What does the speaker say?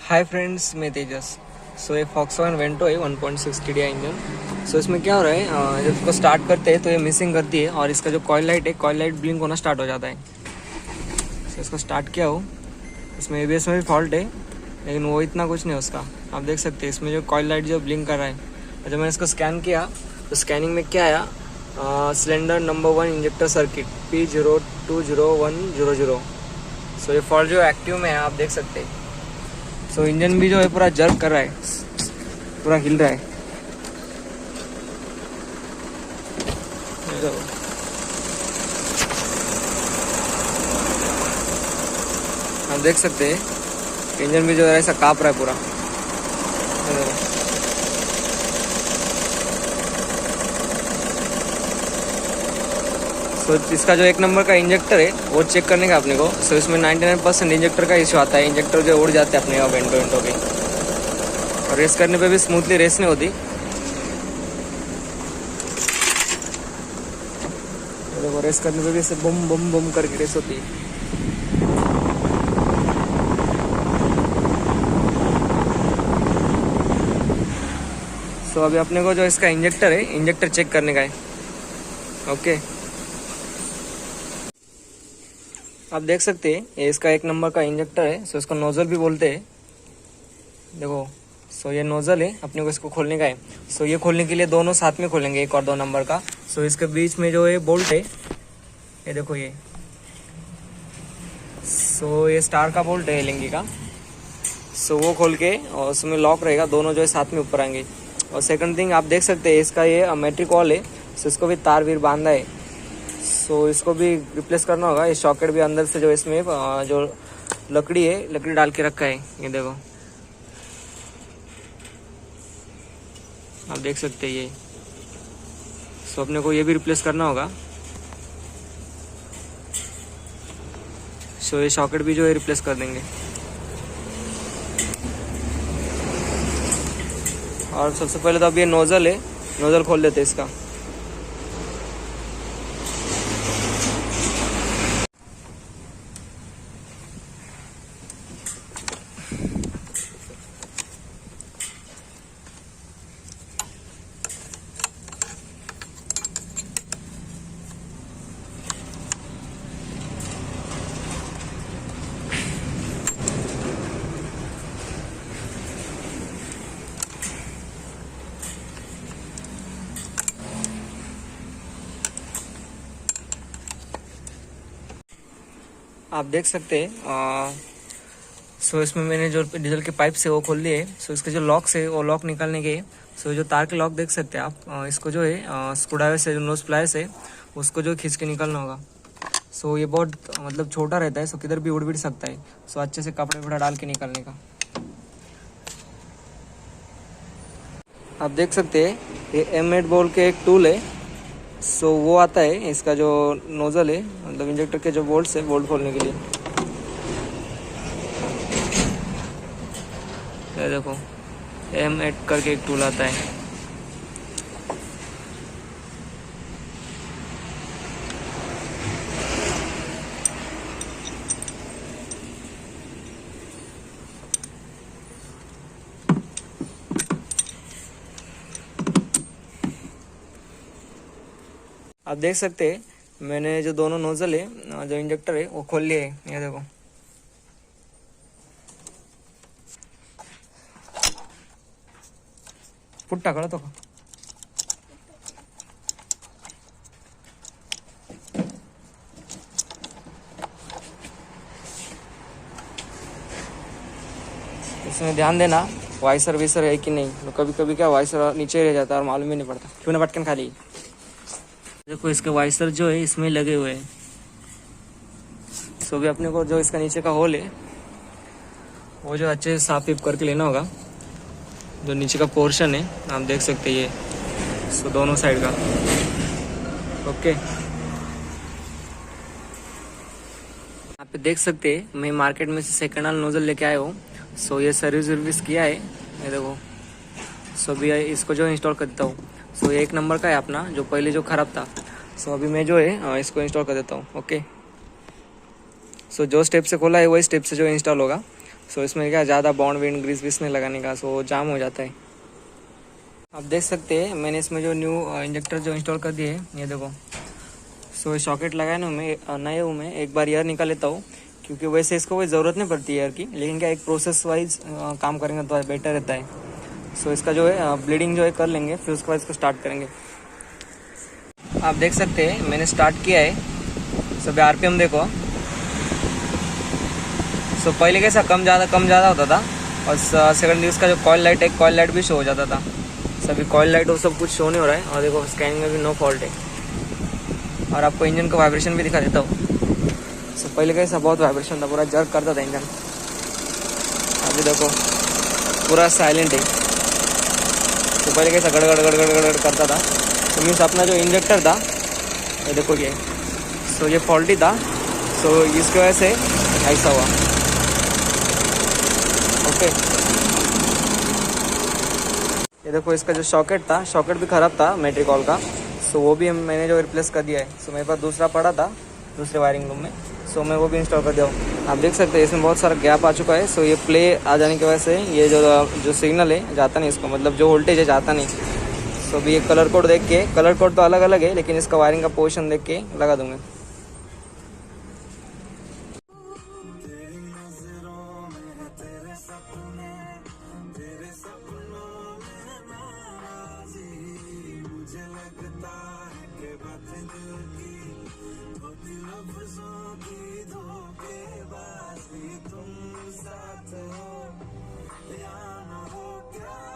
Hi friends, मैं तेजस। सो ये Volkswagen Vento है 1.6 TDI इंजन। सो इसमें क्या हो रहा है, जब इसको स्टार्ट करते हैं तो ये मिसिंग करती है और इसका जो कॉइल लाइट है, कॉइल लाइट ब्लिंक होना स्टार्ट हो जाता है। सो इसको स्टार्ट किया हो, इसमें ABS में भी फॉल्ट है, लेकिन वो इतना कुछ नहीं है उसका। आप देख सकते हैं इसमें जो कॉइल लाइट जो ब्लिंक कर रहा है। और जब मैंने इसको स्कैन किया तो स्कैनिंग में क्या आया, cylinder number 1 injector circuit P020100। सो ये फॉल्ट जो एक्टिव में है, आप देख सकते हैं। सो इंजन भी जो है पूरा जर्क कर रहा है, पूरा हिल रहा है। आप देख सकते हैं इंजन भी जो है ऐसा काँप रहा है पूरा। सो इसका जो 1 नंबर का इंजेक्टर है वो चेक करने का अपने को। सो इसमें 99% इंजेक्टर का इशू आता है। इंजेक्टर जो उड़ जाते हैं अपने आप वेंटो के, और रेस करने पे भी स्मूथली रेस नहीं होती। देखो रेस करने पे भी ऐसे बुम बुम बुम करके रेस होती है। सो अभी अपने को जो इसका इंजेक्टर है, इंजेक्टर चेक करने का है। ओके, आप देख सकते हैं ये इसका 1 नंबर का इंजेक्टर है। सो इसको नोजल भी बोलते हैं, देखो। सो ये नोजल है, अपने को इसको खोलने का है। सो ये खोलने के लिए दोनों साथ में खोलेंगे, 1 और 2 नंबर का। सो इसके बीच में जो है बोल्ट है, ये देखो ये। सो ये स्टार का बोल्ट है एलिंगी का। सो वो खोल के और उसमें लॉक रहेगा, दोनों जो है साथ में ऊपर आएंगे। और सेकंड थिंग आप देख सकते हैं इसका ये मैट्रिक ऑल है। सो इसको भी तार वीर बांधा है। सो इसको भी रिप्लेस करना होगा। ये सॉकेट भी अंदर से जो इसमें जो लकड़ी है, लकड़ी डाल के रखा है, ये देखो। आप देख सकते हैं ये। सो अपने को ये भी रिप्लेस करना होगा। सो ये सॉकेट भी जो है रिप्लेस कर देंगे। और सबसे पहले तो अब ये नोजल है, नोजल खोल लेते हैं इसका। आप देख सकते हैं। सो इसमें मैंने जो डीजल के पाइप से वो खोल लिए। सो इसके जो लॉक से वो लॉक निकालने के। सो जो तार के लॉक देख सकते हैं आप, इसको जो है स्क्रूड्राइवर से, जो नोज प्लायर्स है, उसको जो खींच के निकालना होगा। सो ये बहुत मतलब छोटा रहता है, सो किधर भी उड़ भी सकता है। सो अच्छे से कपड़े वपड़ा डाल के निकालने का। आप देख सकते हैं ये M8 बोल के एक टूल है। सो वो आता है, इसका जो नोजल है, मतलब इंजेक्टर के जो बोल्ट है, बोल्ट खोलने के लिए। ये देखो M8 करके एक टूल आता है। आप देख सकते हैं मैंने जो दोनों नोजल है, जो इंजेक्टर है, वो खोल लिए है। ये देखो फुट्टा करो तो। इसमें ध्यान देना वाइसर वाइसर है कि नहीं। तो कभी कभी क्या वाइसर नीचे ही रह जाता है और मालूम ही नहीं पड़ता। क्यों ना पटकन खा ली। देखो इसके वाइसर जो है इसमें लगे हुए हैं। सो भी अपने को जो इसका नीचे का होल है वो जो अच्छे से साफ करके लेना होगा। जो नीचे का पोर्शन है आप देख सकते हैं ये। सो दोनों साइड का। ओके, आप पे देख सकते हैं मैं मार्केट में से सेकंड हैंड नोजल लेके आया हूँ। सो ये सर्विस किया है, ये देखो। सो भी इसको जो इंस्टॉल कर देता हूँ। सो ये 1 नंबर का है अपना, जो पहले जो खराब था। सो अभी मैं जो है इसको इंस्टॉल कर देता हूँ। ओके, सो जो स्टेप से खोला है वही स्टेप से जो इंस्टॉल होगा। सो इसमें क्या ज़्यादा बॉन्ड विंड ग्रीस विस नहीं लगाने का, सो जाम हो जाता है। आप देख सकते हैं मैंने इसमें जो न्यू इंजेक्टर जो इंस्टॉल कर दिए है, ये देखो। सो सॉकेट लगाया ना मैं नए हूँ, मैं एक बार एयर निकाल लेता हूँ, क्योंकि वैसे इसको कोई ज़रूरत नहीं पड़ती एयर की, लेकिन क्या एक प्रोसेस वाइज काम करेंगे तो बेटर रहता है। सो इसका जो है ब्लीडिंग जो है कर लेंगे, फिर उसके बाद इसको स्टार्ट करेंगे। आप देख सकते हैं मैंने स्टार्ट किया है। सो आरपीएम देखो। सो पहले कैसा कम ज़्यादा होता था, और सेकंड इसका जो कॉइल लाइट है, कॉइल लाइट भी शो हो जाता था। सभी कॉइल लाइट वो सब कुछ शो नहीं हो रहा है, और देखो स्कैनिंग में भी नो फॉल्ट है। और आपको इंजन का वाइब्रेशन भी दिखा देता हूँ। सो पहले कैसा बहुत वाइब्रेशन था, पूरा जर्क करता था इंजन। अभी देखो पूरा साइलेंट है। तो पहले कैसा गड़गड़ गड़गड़ गड़गड़ करता था। तो मीन्स अपना जो इंजेक्टर था, ये देखो ये, सो ये फॉल्टी था। सो इसकी वजह से ऐसा हुआ। ओके, ये देखो इसका जो सॉकेट था, सॉकेट भी ख़राब था मेट्रिकॉल का। सो वो भी मैंने जो रिप्लेस कर दिया है। सो मेरे पास दूसरा पड़ा था दूसरे वायरिंग रूम में, सो मैं वो भी इंस्टॉल कर दिया हूँ। आप देख सकते हैं इसमें बहुत सारा गैप आ चुका है। सो ये प्ले आ जाने की वजह से ये जो सिग्नल है जाता नहीं इसको, मतलब जो वोल्टेज है जाता नहीं। सो भी ये कलर कोड देख के, कलर कोड तो अलग अलग है, लेकिन इसका वायरिंग का पोजीशन देख के लगा दूँगा। तुम साथ हो या न हो क्या